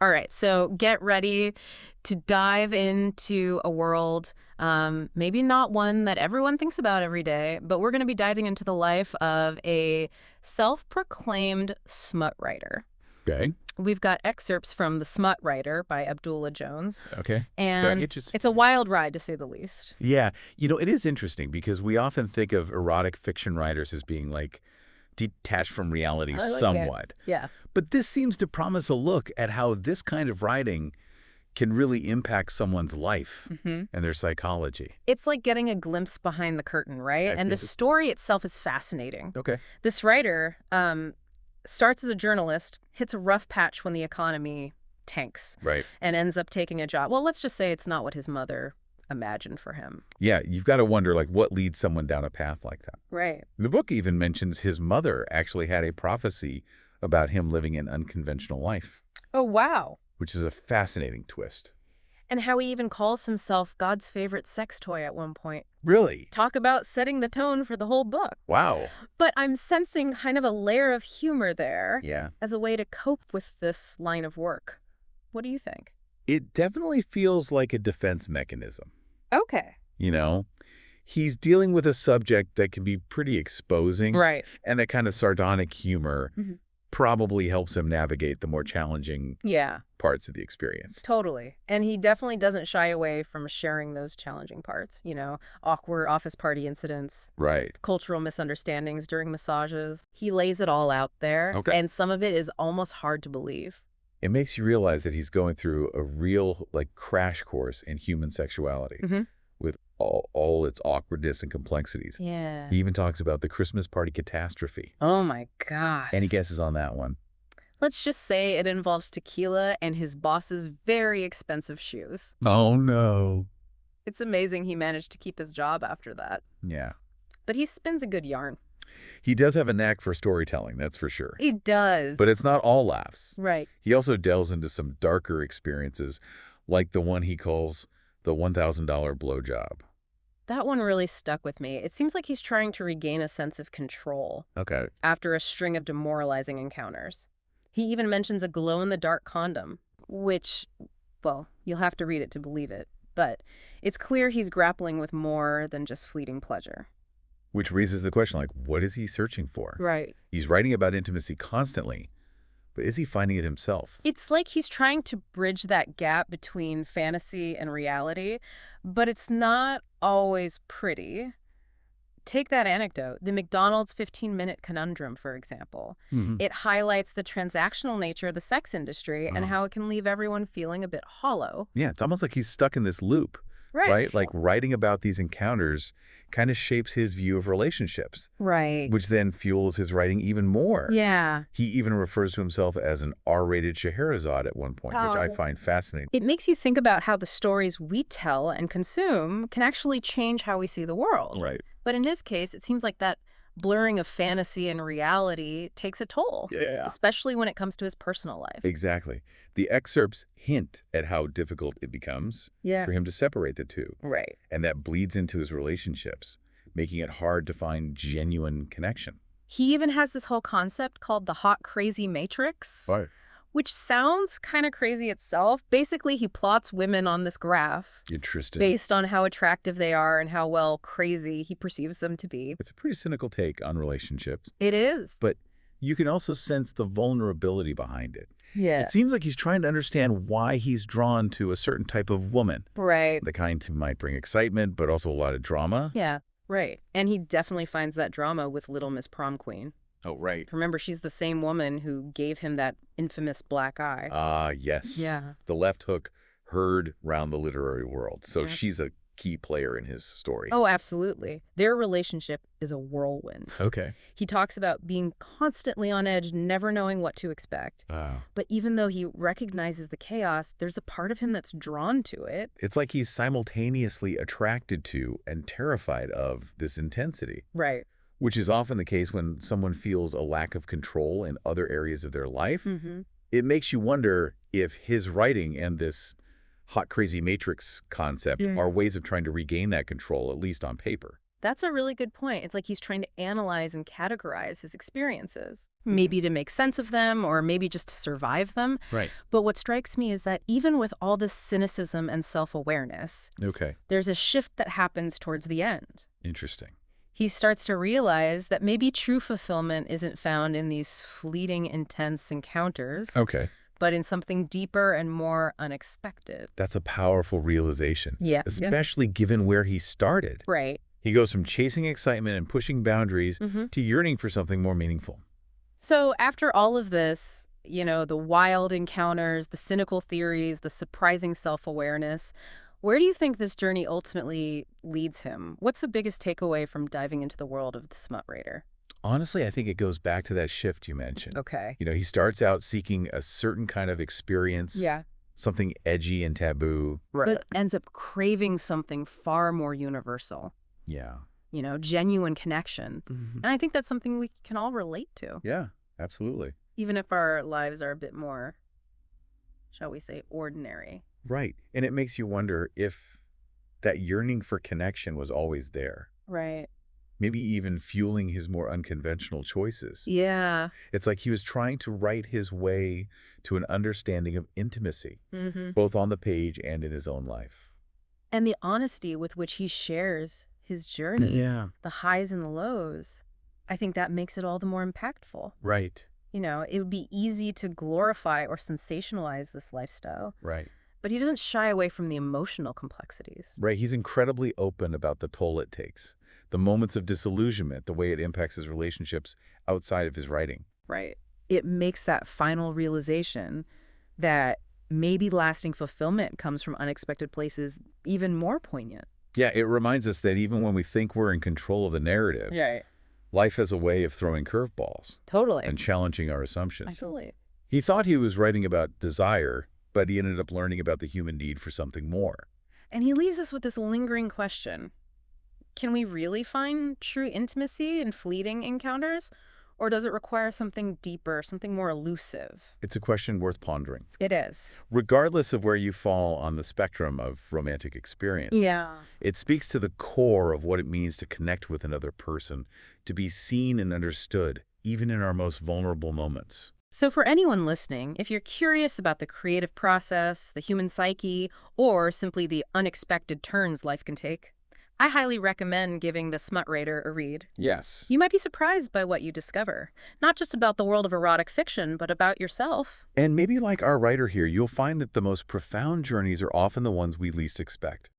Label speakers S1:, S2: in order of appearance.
S1: All right, so get ready to dive into a world, maybe not one that everyone thinks about every day, but we're going to be diving into the life of a self-proclaimed smut writer.
S2: Okay.
S1: We've got excerpts from The Smut Writer by Abdulla Jones.
S2: Okay.
S1: And it's a wild ride, to say the least.
S2: Yeah. It is interesting because we often think of erotic fiction writers as being like detached from reality somewhat.
S1: Yeah.
S2: But this seems to promise a look at how this kind of writing can really impact someone's life and their psychology.
S1: It's like getting a glimpse behind the curtain, right? And the story itself is fascinating.
S2: Okay.
S1: This writer starts as a journalist, hits a rough patch when the economy tanks.
S2: Right.
S1: And ends up taking a job. Well, let's just say it's not what his mother imagined for him.
S2: Yeah, you've got to wonder, like, what leads someone down a path like that?
S1: Right.
S2: The book even mentions his mother actually had a prophecy about him living an unconventional life.
S1: Oh, wow.
S2: Which is a fascinating twist.
S1: And how he even calls himself God's favorite sex toy at one point.
S2: Really?
S1: Talk about setting the tone for the whole book.
S2: Wow.
S1: But I'm sensing kind of a layer of humor there.
S2: Yeah.
S1: As a way to cope with this line of work. What do you think?
S2: It definitely feels like a defense mechanism.
S1: Okay.
S2: He's dealing with a subject that can be pretty exposing.
S1: Right.
S2: And that kind of sardonic humor probably helps him navigate the more challenging parts of the experience.
S1: Totally. And he definitely doesn't shy away from sharing those challenging parts, awkward office party incidents.
S2: Right.
S1: Cultural misunderstandings during massages. He lays it all out there.
S2: Okay.
S1: And some of it is almost hard to believe.
S2: It makes you realize that he's going through a real, crash course in human sexuality with all its awkwardness and complexities.
S1: Yeah.
S2: He even talks about the Christmas party catastrophe.
S1: Oh, my gosh.
S2: Any guesses on that one?
S1: Let's just say it involves tequila and his boss's very expensive shoes.
S2: Oh, no.
S1: It's amazing he managed to keep his job after that.
S2: Yeah.
S1: But he spins a good yarn.
S2: He does have a knack for storytelling, that's for sure.
S1: He does.
S2: But it's not all laughs.
S1: Right.
S2: He also delves into some darker experiences, like the one he calls the $1,000 blowjob.
S1: That one really stuck with me. It seems like he's trying to regain a sense of control after a string of demoralizing encounters. He even mentions a glow-in-the-dark condom, which, well, you'll have to read it to believe it. But it's clear he's grappling with more than just fleeting pleasure.
S2: Which raises the question, what is he searching for?
S1: Right.
S2: He's writing about intimacy constantly, but is he finding it himself?
S1: It's like he's trying to bridge that gap between fantasy and reality, but it's not always pretty. Take that anecdote, the McDonald's 15-minute conundrum, for example. It highlights the transactional nature of the sex industry and how it can leave everyone feeling a bit hollow.
S2: Yeah, it's almost like he's stuck in this loop. Right? Like writing about these encounters kind of shapes his view of relationships.
S1: Right.
S2: Which then fuels his writing even more.
S1: Yeah.
S2: He even refers to himself as an R-rated Scheherazade at one point, which I find fascinating.
S1: It makes you think about how the stories we tell and consume can actually change how we see the world.
S2: Right.
S1: But in his case, it seems like that blurring of fantasy and reality takes a toll.
S2: Yeah.
S1: Especially when it comes to his personal life.
S2: Exactly. The excerpts hint at how difficult it becomes for him to separate the two.
S1: Right.
S2: And that bleeds into his relationships, making it hard to find genuine connection.
S1: He even has this whole concept called the hot crazy matrix.
S2: Right.
S1: Which sounds kind of crazy itself. Basically, he plots women on this graph.
S2: Interesting.
S1: Based on how attractive they are and how, well, crazy he perceives them to be.
S2: It's a pretty cynical take on relationships.
S1: It is.
S2: But you can also sense the vulnerability behind it.
S1: Yeah.
S2: It seems like he's trying to understand why he's drawn to a certain type of woman.
S1: Right.
S2: The kind who might bring excitement, but also a lot of drama.
S1: Yeah, right. And he definitely finds that drama with Little Miss Prom Queen.
S2: Oh, right.
S1: Remember, she's the same woman who gave him that infamous black eye.
S2: Ah, yes.
S1: Yeah.
S2: The left hook heard round the literary world. So she's a key player in his story.
S1: Oh, absolutely. Their relationship is a whirlwind.
S2: Okay.
S1: He talks about being constantly on edge, never knowing what to expect. But even though he recognizes the chaos, there's a part of him that's drawn to it.
S2: It's like he's simultaneously attracted to and terrified of this intensity.
S1: Right.
S2: Which is often the case when someone feels a lack of control in other areas of their life. It makes you wonder if his writing and this hot, crazy matrix concept are ways of trying to regain that control, at least on paper.
S1: That's a really good point. It's like he's trying to analyze and categorize his experiences, maybe to make sense of them or maybe just to survive them.
S2: Right.
S1: But what strikes me is that even with all this cynicism and self-awareness,
S2: Okay.
S1: there's a shift that happens towards the end.
S2: Interesting.
S1: He starts to realize that maybe true fulfillment isn't found in these fleeting, intense encounters,
S2: Okay.
S1: but in something deeper and more unexpected.
S2: That's a powerful realization.
S1: Yeah.
S2: Especially given where he started.
S1: Right.
S2: He goes from chasing excitement and pushing boundaries to yearning for something more meaningful.
S1: So after all of this, the wild encounters, the cynical theories, the surprising self-awareness, where do you think this journey ultimately leads him? What's the biggest takeaway from diving into the world of the Smut Writer?
S2: Honestly, I think it goes back to that shift you mentioned.
S1: Okay.
S2: He starts out seeking a certain kind of experience, something edgy and taboo.
S1: But ends up craving something far more universal.
S2: Yeah.
S1: Genuine connection. And I think that's something we can all relate to.
S2: Yeah, absolutely.
S1: Even if our lives are a bit more, shall we say, ordinary.
S2: Right. And it makes you wonder if that yearning for connection was always there.
S1: Right.
S2: Maybe even fueling his more unconventional choices.
S1: Yeah.
S2: It's like he was trying to write his way to an understanding of intimacy, both on the page and in his own life.
S1: And the honesty with which he shares his journey, the highs and the lows, I think that makes it all the more impactful.
S2: Right.
S1: It would be easy to glorify or sensationalize this lifestyle.
S2: Right.
S1: But he doesn't shy away from the emotional complexities.
S2: Right. He's incredibly open about the toll it takes, the moments of disillusionment, the way it impacts his relationships outside of his writing.
S1: Right.
S3: It makes that final realization that maybe lasting fulfillment comes from unexpected places even more poignant.
S2: Yeah, it reminds us that even when we think we're in control of the narrative, life has a way of throwing curveballs.
S1: Totally.
S2: And challenging our assumptions.
S1: Absolutely.
S2: He thought he was writing about desire, but he ended up learning about the human need for something more.
S1: And he leaves us with this lingering question. Can we really find true intimacy in fleeting encounters? Or does it require something deeper, something more elusive?
S2: It's a question worth pondering.
S1: It is.
S2: Regardless of where you fall on the spectrum of romantic experience.
S3: Yeah.
S2: It speaks to the core of what it means to connect with another person, to be seen and understood, even in our most vulnerable moments.
S1: So for anyone listening, if you're curious about the creative process, the human psyche, or simply the unexpected turns life can take, I highly recommend giving The Smut Writer a read.
S2: Yes.
S1: You might be surprised by what you discover, not just about the world of erotic fiction, but about yourself.
S2: And maybe like our writer here, you'll find that the most profound journeys are often the ones we least expect.